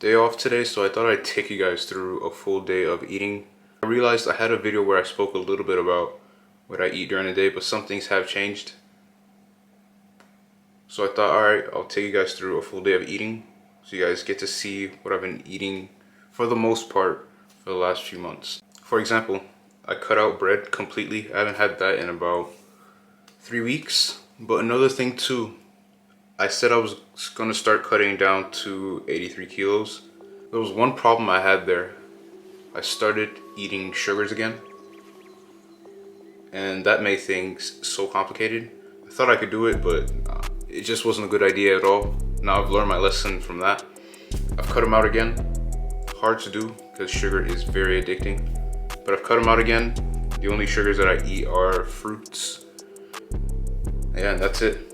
Day off today, so I thought I'd take you guys through a full day of eating. I realized I had a video where I spoke a little bit about what I eat during the day, but some things have changed. So I thought, alright, I'll take you guys through a full day of eating so you guys get to see what I've been eating for the most part for the last few months. For example, I cut out bread completely. I haven't had that in about 3 weeks. But another thing too, I said I was gonna start cutting down to 83 kilos. There was one problem I had there. I started eating sugars again, and that made things so complicated. I thought I could do it, but it just wasn't a good idea at all. Now I've learned my lesson from that. I've cut them out again. Hard to do because sugar is very addicting, but I've cut them out again. The only sugars that I eat are fruits. Yeah, and that's it.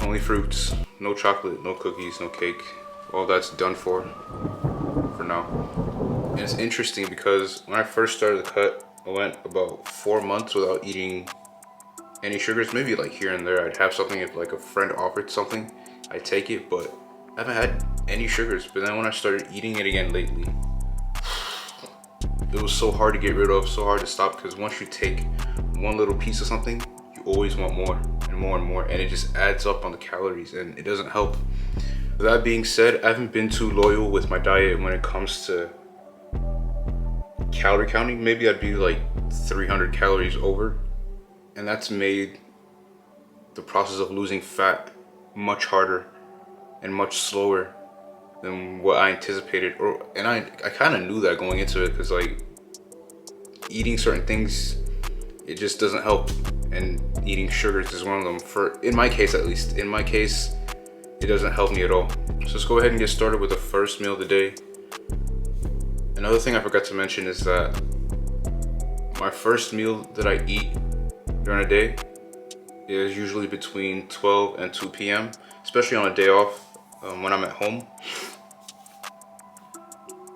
Only fruits, no chocolate, no cookies, no cake. All that's done for now. And it's interesting because when I first started the cut, I went about 4 months without eating any sugars. Maybe like here and there I'd have something if like a friend offered something, I'd take it, but I haven't had any sugars. But then when I started eating it again lately, it was so hard to get rid of, so hard to stop, because once you take one little piece of something, you always want more and more and more, and it just adds up on the calories and it doesn't help. That being said, I haven't been too loyal with my diet when it comes to calorie counting. Maybe I'd be like 300 calories over, and that's made the process of losing fat much harder and much slower than what I anticipated. And I kind of knew that going into it, because like eating certain things, it just doesn't help, and eating sugars is one of them. In my case, at least, in my case, it doesn't help me at all. So let's go ahead and get started with the first meal of the day. Another thing I forgot to mention is that my first meal that I eat during a day is usually between 12 and 2 p.m., especially on a day off when I'm at home.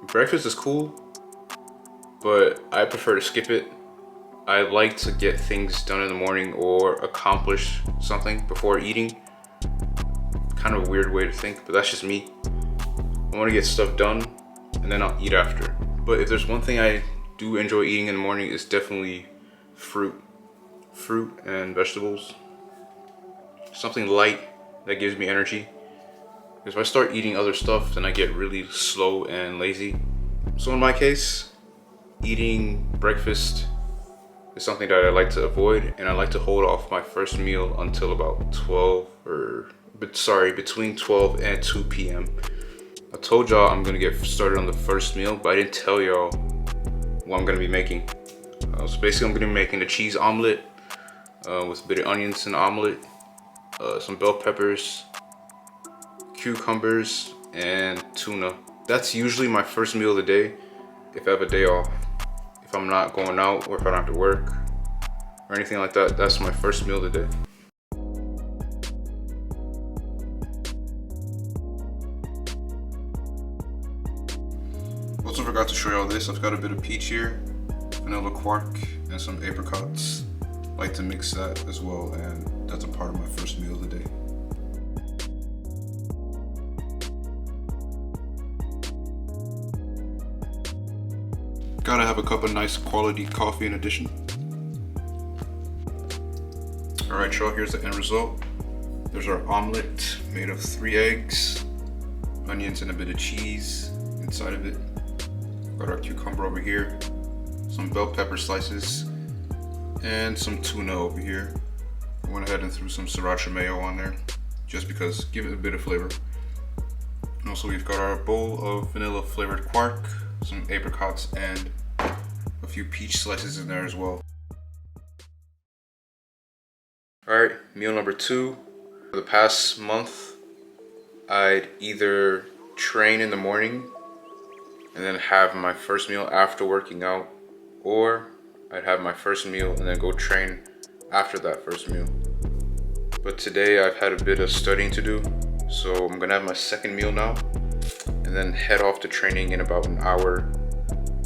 Breakfast is cool, but I prefer to skip it. I like to get things done in the morning or accomplish something before eating. Kind of a weird way to think, but that's just me. I want to get stuff done and then I'll eat after. But if there's one thing I do enjoy eating in the morning, it's definitely fruit and vegetables. Something light that gives me energy. Because if I start eating other stuff, then I get really slow and lazy. So in my case, eating breakfast is something that I like to avoid, and I like to hold off my first meal until about between 12 and 2 p.m. I told y'all I'm gonna get started on the first meal, but I didn't tell y'all what I'm gonna be making. So basically I'm gonna be making a cheese omelet with a bit of onions and omelet, some bell peppers, cucumbers, and tuna. That's usually my first meal of the day if I have a day off. If I'm not going out, or if I don't have to work or anything like that, that's my first meal of the day. Also forgot to show y'all this. I've got a bit of peach here, vanilla quark, and some apricots. I like to mix that as well, and that's a part of my first meal of the day. Gotta have a cup of nice quality coffee in addition. Alright y'all, here's the end result. There's our omelet made of 3 eggs, onions and a bit of cheese inside of it. Got our cucumber over here, some bell pepper slices, and some tuna over here. I went ahead and threw some sriracha mayo on there, just because, give it a bit of flavor. And also we've got our bowl of vanilla flavored quark, some apricots, and a few peach slices in there as well. Alright, meal number 2. For the past month, I'd either train in the morning and then have my first meal after working out, or I'd have my first meal and then go train after that first meal. But today I've had a bit of studying to do, so I'm gonna have my second meal now and then head off to training in about an hour,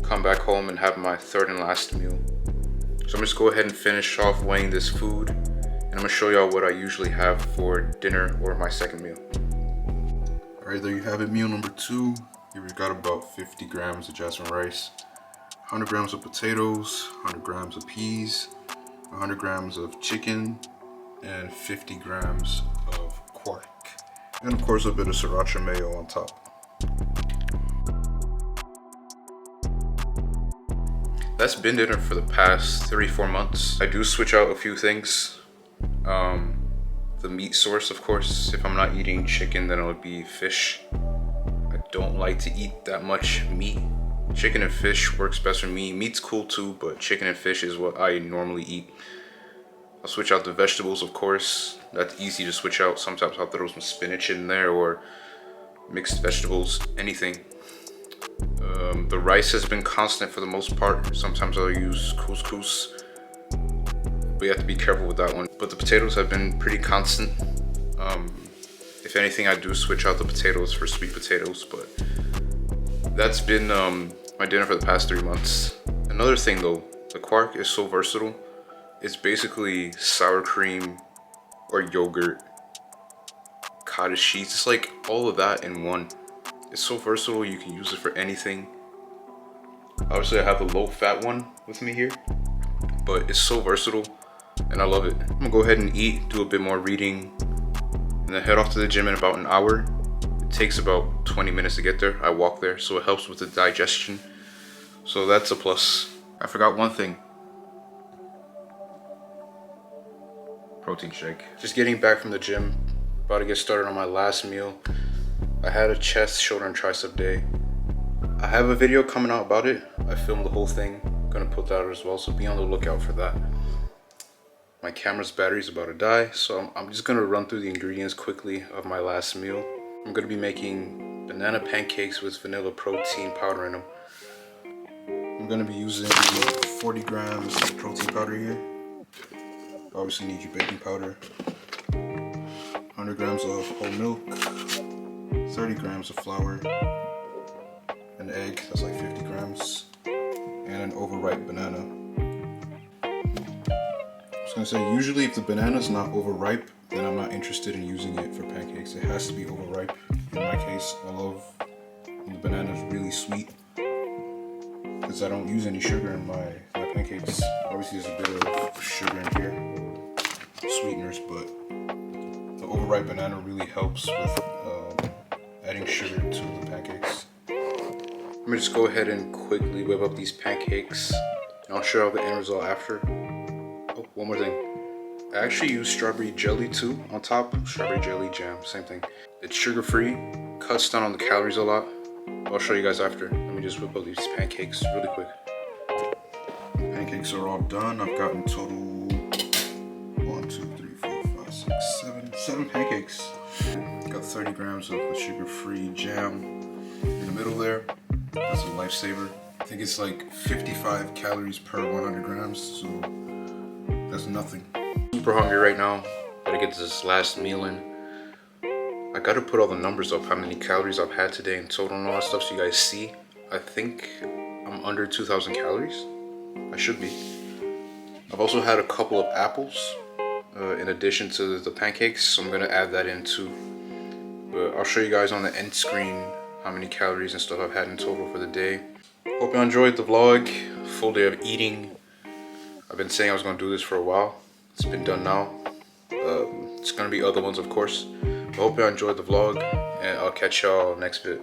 come back home and have my third and last meal. So I'm just go ahead and finish off weighing this food, and I'm gonna show y'all what I usually have for dinner or my second meal. Alright, there you have it, meal number 2. Here we got about 50 grams of jasmine rice, 100 grams of potatoes, 100 grams of peas, 100 grams of chicken, and 50 grams of quark. And of course a bit of sriracha mayo on top. That's been dinner for the past 3-4 months. I do switch out a few things. The meat source, of course. If I'm not eating chicken, then it would be fish. I don't like to eat that much meat. Chicken and fish works best for me. Meat's cool too, but chicken and fish is what I normally eat. I'll switch out the vegetables, of course. That's easy to switch out. Sometimes I'll throw some spinach in there or mixed vegetables, anything. The rice has been constant for the most part. Sometimes I'll use couscous, but you have to be careful with that one. But the potatoes have been pretty constant. If anything, I do switch out the potatoes for sweet potatoes, but that's been my dinner for the past 3 months. Another thing though, the quark is so versatile. It's basically sour cream or yogurt, cottage cheese. It's like all of that in one. It's so versatile, you can use it for anything. Obviously I have the low fat one with me here, but it's so versatile and I love it. I'm gonna go ahead and eat, do a bit more reading, and then head off to the gym in about an hour. It takes about 20 minutes to get there. I walk there, so it helps with the digestion. So that's a plus. I forgot one thing. Protein shake. Just getting back from the gym, about to get started on my last meal. I had a chest, shoulder, and tricep day. I have a video coming out about it. I filmed the whole thing. I'm gonna put that out as well, so be on the lookout for that. My camera's battery's about to die, so I'm just gonna run through the ingredients quickly of my last meal. I'm gonna be making banana pancakes with vanilla protein powder in them. I'm gonna be using 40 grams of protein powder here. Obviously need your baking powder. 100 grams of whole milk. 30 grams of flour, an egg, that's like 50 grams, and an overripe banana. I was gonna say, usually if the banana's not overripe, then I'm not interested in using it for pancakes. It has to be overripe. In my case, I love when the banana's really sweet, because I don't use any sugar in my pancakes. Obviously there's a bit of sugar in here, sweeteners, but the overripe banana really helps with adding sugar to the pancakes. I'm gonna just go ahead and quickly whip up these pancakes, and I'll show you the end result after. Oh, one more thing. I actually use strawberry jelly too on top. Strawberry jelly jam, same thing. It's sugar-free, cuts down on the calories a lot. I'll show you guys after. Let me just whip up these pancakes really quick. Pancakes are all done. I've gotten total 1, 2, 3, 4, 5, 6, 7 pancakes. Got 30 grams of the sugar-free jam in the middle there. That's a lifesaver. I think it's like 55 calories per 100 grams, so that's nothing. Super hungry right now. Gotta get this last meal in. I gotta put all the numbers up, how many calories I've had today in total and all that stuff so you guys see. I think I'm under 2,000 calories. I should be. I've also had a couple of apples in addition to the pancakes, so I'm gonna add that in too. But I'll show you guys on the end screen how many calories and stuff I've had in total for the day. Hope you enjoyed the vlog. Full day of eating. I've been saying I was gonna do this for a while. It's been done now. It's gonna be other ones, of course. I hope you enjoyed the vlog, and I'll catch y'all next vid.